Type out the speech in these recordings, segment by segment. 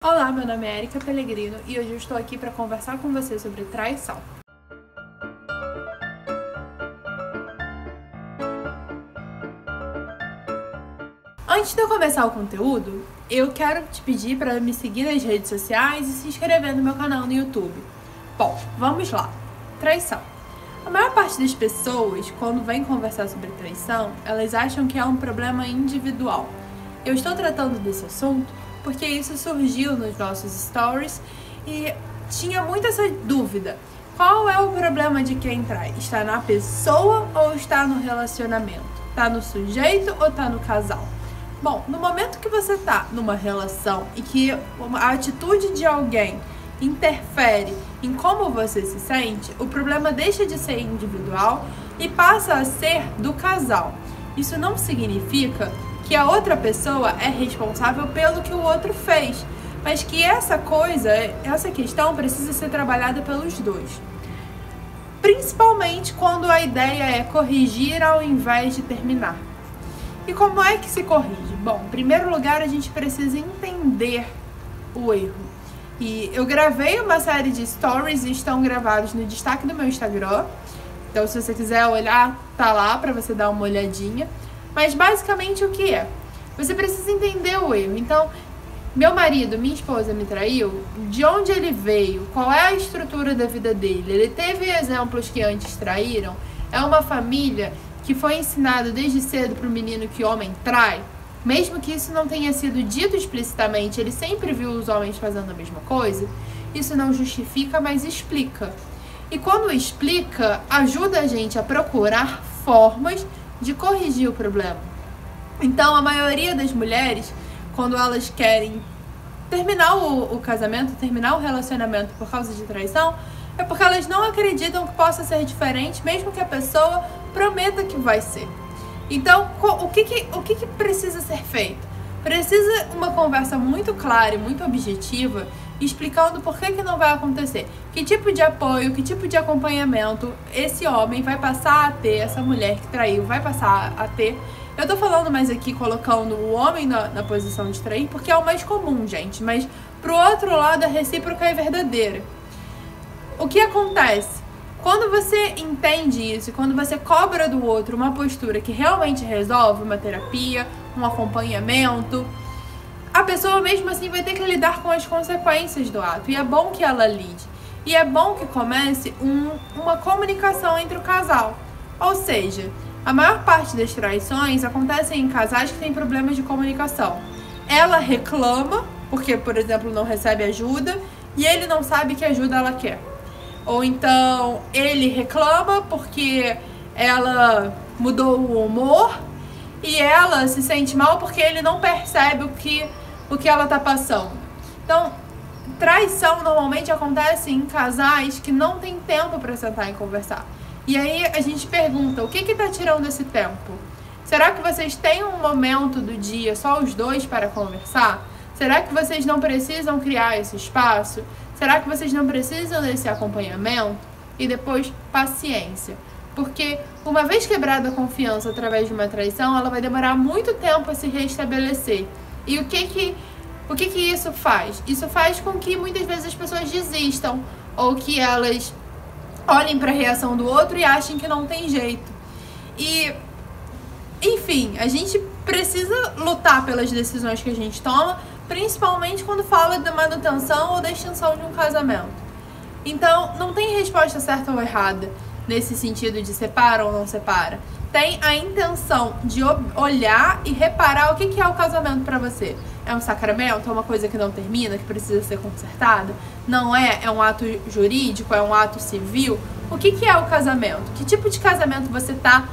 Olá, meu nome é Erika Pellegrino e hoje eu estou aqui para conversar com você sobre traição. Antes de eu começar o conteúdo, eu quero te pedir para me seguir nas redes sociais e se inscrever no meu canal no YouTube. Bom, vamos lá. Traição. A maior parte das pessoas, quando vem conversar sobre traição, elas acham que é um problema individual. Eu estou tratando desse assunto porque isso surgiu nos nossos stories e tinha muito essa dúvida. Qual é o problema de quem trai? Está na pessoa ou está no relacionamento? Está no sujeito ou está no casal? Bom, no momento que você está numa relação e que a atitude de alguém interfere em como você se sente, o problema deixa de ser individual e passa a ser do casal. Isso não significa que a outra pessoa é responsável pelo que o outro fez, mas que essa questão precisa ser trabalhada pelos dois. Principalmente quando a ideia é corrigir ao invés de terminar. E como é que se corrige? Bom, em primeiro lugar, a gente precisa entender o erro. E eu gravei uma série de stories e estão gravados no destaque do meu Instagram. Então, se você quiser olhar, tá lá para você dar uma olhadinha. Mas basicamente o que é? Você precisa entender o erro. Então, meu marido, minha esposa me traiu, de onde ele veio? Qual é a estrutura da vida dele? Ele teve exemplos que antes traíram? É uma família que foi ensinada desde cedo para o menino que homem trai? Mesmo que isso não tenha sido dito explicitamente, ele sempre viu os homens fazendo a mesma coisa? Isso não justifica, mas explica. E quando explica, ajuda a gente a procurar formas de corrigir o problema. Então, a maioria das mulheres, quando elas querem terminar o casamento, terminar o relacionamento por causa de traição, é porque elas não acreditam que possa ser diferente, mesmo que a pessoa prometa que vai ser. Então, o que precisa ser feito? Precisa uma conversa muito clara e muito objetiva, explicando por que não vai acontecer. Que tipo de apoio, que tipo de acompanhamento esse homem vai passar a ter, essa mulher que traiu vai passar a ter. Eu tô falando mais aqui colocando o homem na posição de trair, porque é o mais comum, gente. Mas pro outro lado, a recíproca é verdadeira. O que acontece? Quando você entende isso, quando você cobra do outro uma postura que realmente resolve, uma terapia, um acompanhamento, a pessoa mesmo assim vai ter que lidar com as consequências do ato. E é bom que ela lide. E é bom que comece uma comunicação entre o casal. Ou seja, a maior parte das traições acontecem em casais que têm problemas de comunicação. Ela reclama, porque, por exemplo, não recebe ajuda, e ele não sabe que ajuda ela quer. Ou então, ele reclama porque ela mudou o humor e ela se sente mal porque ele não percebe o que ela tá passando. Então, traição normalmente acontece em casais que não tem tempo para sentar e conversar. E aí a gente pergunta, o que tá tirando esse tempo? Será que vocês têm um momento do dia só os dois para conversar? Será que vocês não precisam criar esse espaço? Será que vocês não precisam desse acompanhamento? E depois, paciência. Porque uma vez quebrada a confiança através de uma traição, ela vai demorar muito tempo a se restabelecer. E o que isso faz? Isso faz com que muitas vezes as pessoas desistam ou que elas olhem para a reação do outro e achem que não tem jeito. E, enfim, a gente precisa lutar pelas decisões que a gente toma, principalmente quando fala da manutenção ou da extinção de um casamento. Então, não tem resposta certa ou errada nesse sentido de separa ou não separa. Tem a intenção de olhar e reparar o que é o casamento para você. É um sacramento? É uma coisa que não termina, que precisa ser consertada? Não é? É um ato jurídico? É um ato civil? O que é o casamento? Que tipo de casamento você está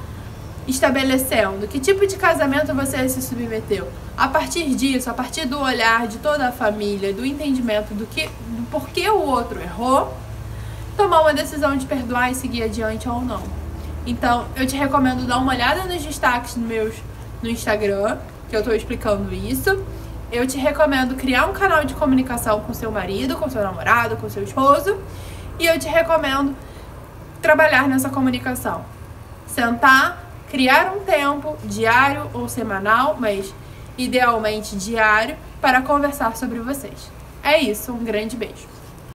estabelecendo? Que tipo de casamento você se submeteu? A partir disso, a partir do olhar de toda a família, do entendimento do porquê o outro errou, tomar uma decisão de perdoar e seguir adiante ou não. Então, eu te recomendo dar uma olhada nos destaques no Instagram, que eu tô explicando isso. Eu te recomendo criar um canal de comunicação com seu marido, com seu namorado, com seu esposo. E eu te recomendo trabalhar nessa comunicação. Sentar, criar um tempo diário ou semanal, mas idealmente diário, para conversar sobre vocês. É isso, um grande beijo.